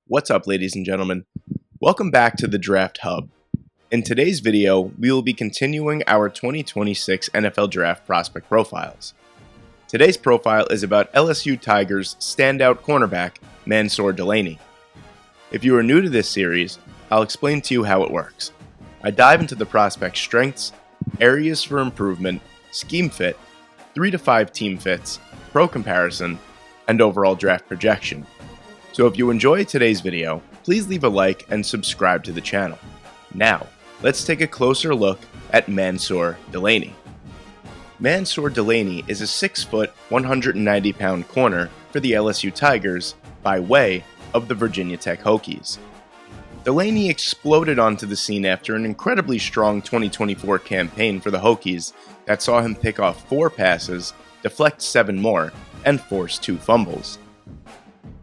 What's up, ladies and gentlemen? Welcome back to the Draft Hub. In today's video, we will be continuing our 2026 NFL Draft prospect profiles. Today's profile is about LSU Tigers standout cornerback, Mansoor Delane. If you are new to this series, I'll explain to you how it works. I dive into the prospect's strengths, areas for improvement, scheme fit, 3 to 5 team fits, pro comparison, and overall draft projection. So if you enjoy today's video, please leave a like and subscribe to the channel. Now, let's take a closer look at Mansoor Delane. Mansoor Delane is a 6-foot, 190-pound corner for the LSU Tigers by way of the Virginia Tech Hokies. Delane exploded onto the scene after an incredibly strong 2024 campaign for the Hokies that saw him pick off 4 passes, deflect 7 more, and force 2 fumbles.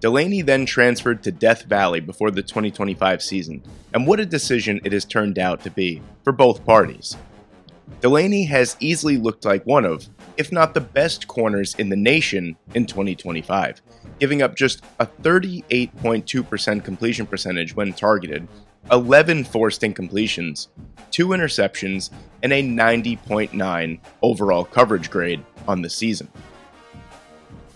Delane then transferred to Death Valley before the 2025 season, and what a decision it has turned out to be for both parties. Delane has easily looked like one of, if not the best corners in the nation in 2025, giving up just a 38.2% completion percentage when targeted, 11 forced incompletions, 2 interceptions, and a 90.9 overall coverage grade on the season.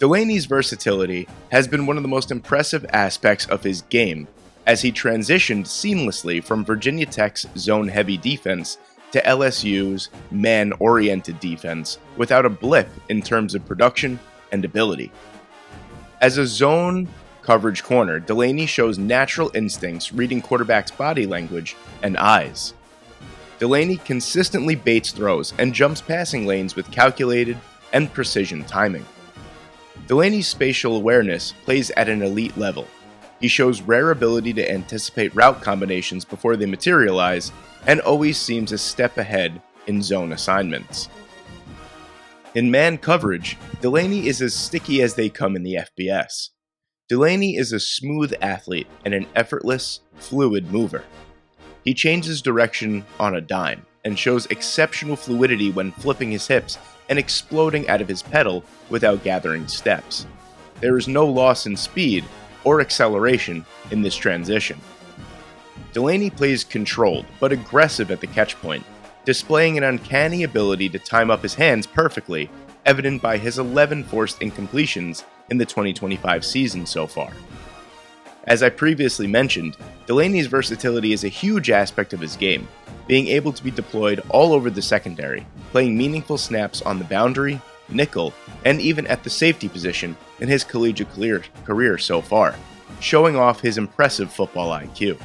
Delane's versatility has been one of the most impressive aspects of his game, as he transitioned seamlessly from Virginia Tech's zone-heavy defense to LSU's man-oriented defense without a blip in terms of production and ability. As a zone coverage corner, Delane shows natural instincts reading quarterbacks' body language and eyes. Delane consistently baits throws and jumps passing lanes with calculated and precision timing. Delane's spatial awareness plays at an elite level. He shows rare ability to anticipate route combinations before they materialize and always seems a step ahead in zone assignments. In man coverage, Delane is as sticky as they come in the FBS. Delane is a smooth athlete and an effortless, fluid mover. He changes direction on a dime and shows exceptional fluidity when flipping his hips and exploding out of his pedal without gathering steps. There is no loss in speed or acceleration in this transition. Delane plays controlled but aggressive at the catch point, displaying an uncanny ability to time up his hands perfectly, evident by his 11 forced incompletions in the 2025 season so far. As I previously mentioned, Delane's versatility is a huge aspect of his game, being able to be deployed all over the secondary, playing meaningful snaps on the boundary, nickel, and even at the safety position in his collegiate career so far, showing off his impressive football IQ.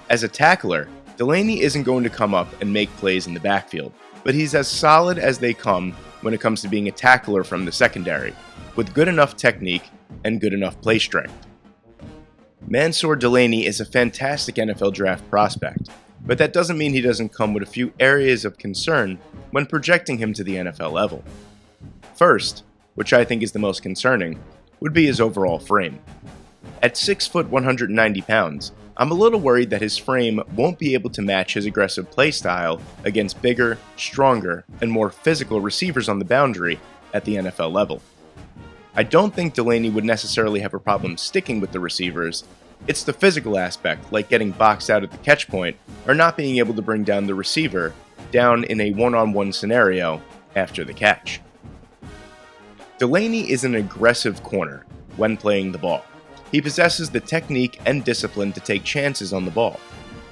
As a tackler, Delane isn't going to come up and make plays in the backfield, but he's as solid as they come when it comes to being a tackler from the secondary, with good enough technique and good enough play strength. Mansoor Delane is a fantastic NFL draft prospect, but that doesn't mean he doesn't come with a few areas of concern when projecting him to the NFL level. First, which I think is the most concerning, would be his overall frame. At 6 foot 190 pounds, I'm a little worried that his frame won't be able to match his aggressive play style against bigger, stronger, and more physical receivers on the boundary at the NFL level. I don't think Delane would necessarily have a problem sticking with the receivers. It's the physical aspect, like getting boxed out at the catch point or not being able to bring down the receiver down in a one-on-one scenario after the catch. Delane is an aggressive corner when playing the ball. He possesses the technique and discipline to take chances on the ball.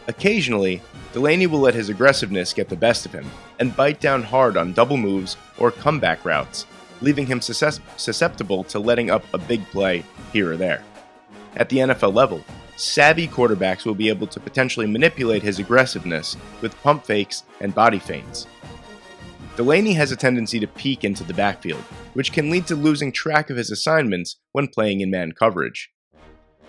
Occasionally, Delane will let his aggressiveness get the best of him and bite down hard on double moves or comeback routes, leaving him susceptible to letting up a big play here or there. At the NFL level, savvy quarterbacks will be able to potentially manipulate his aggressiveness with pump fakes and body feints. Delane has a tendency to peek into the backfield, which can lead to losing track of his assignments when playing in man coverage.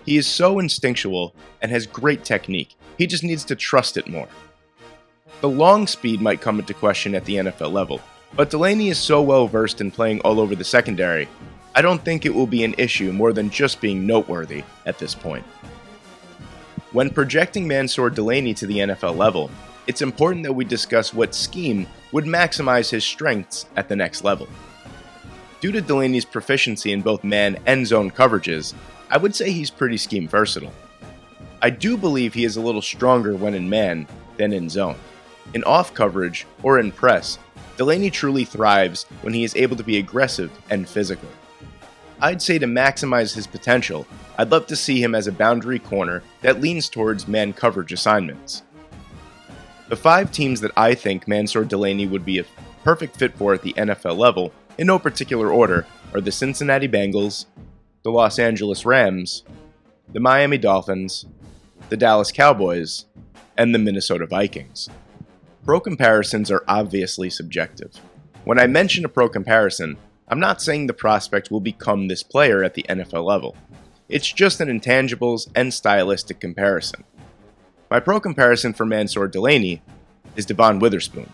He is so instinctual and has great technique, he just needs to trust it more. The long speed might come into question at the NFL level, but Delane is so well versed in playing all over the secondary, I don't think it will be an issue more than just being noteworthy at this point. When projecting Mansoor Delane to the NFL level, it's important that we discuss what scheme would maximize his strengths at the next level. Due to Delane's proficiency in both man and zone coverages, I would say he's pretty scheme versatile. I do believe he is a little stronger when in man than in zone. In off coverage or in press, Delane truly thrives when he is able to be aggressive and physical. I'd say to maximize his potential, I'd love to see him as a boundary corner that leans towards man coverage assignments. The 5 teams that I think Mansoor Delane would be a perfect fit for at the NFL level, in no particular order, are the Cincinnati Bengals, the Los Angeles Rams, the Miami Dolphins, the Dallas Cowboys, and the Minnesota Vikings. Pro comparisons are obviously subjective. When I mention a pro comparison, I'm not saying the prospect will become this player at the NFL level. It's just an intangibles and stylistic comparison. My pro comparison for Mansoor Delane is Devon Witherspoon.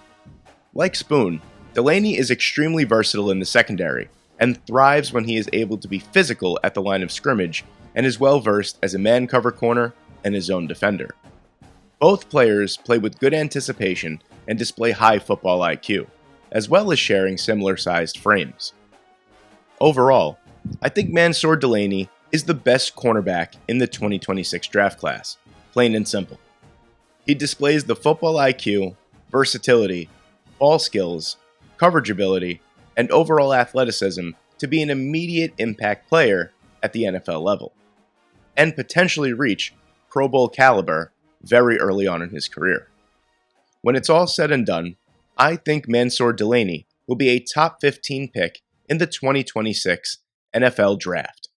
Like Spoon, Delane is extremely versatile in the secondary and thrives when he is able to be physical at the line of scrimmage and is well versed as a man cover corner and a zone defender. Both players play with good anticipation and display high football IQ, as well as sharing similar sized frames. Overall, I think Mansoor Delane is the best cornerback in the 2026 draft class, plain and simple. He displays the football IQ, versatility, ball skills, coverage ability, and overall athleticism to be an immediate impact player at the NFL level, and potentially reach Pro Bowl caliber very early on in his career. When it's all said and done, I think Mansoor Delane will be a top 15 pick in the 2026 NFL Draft.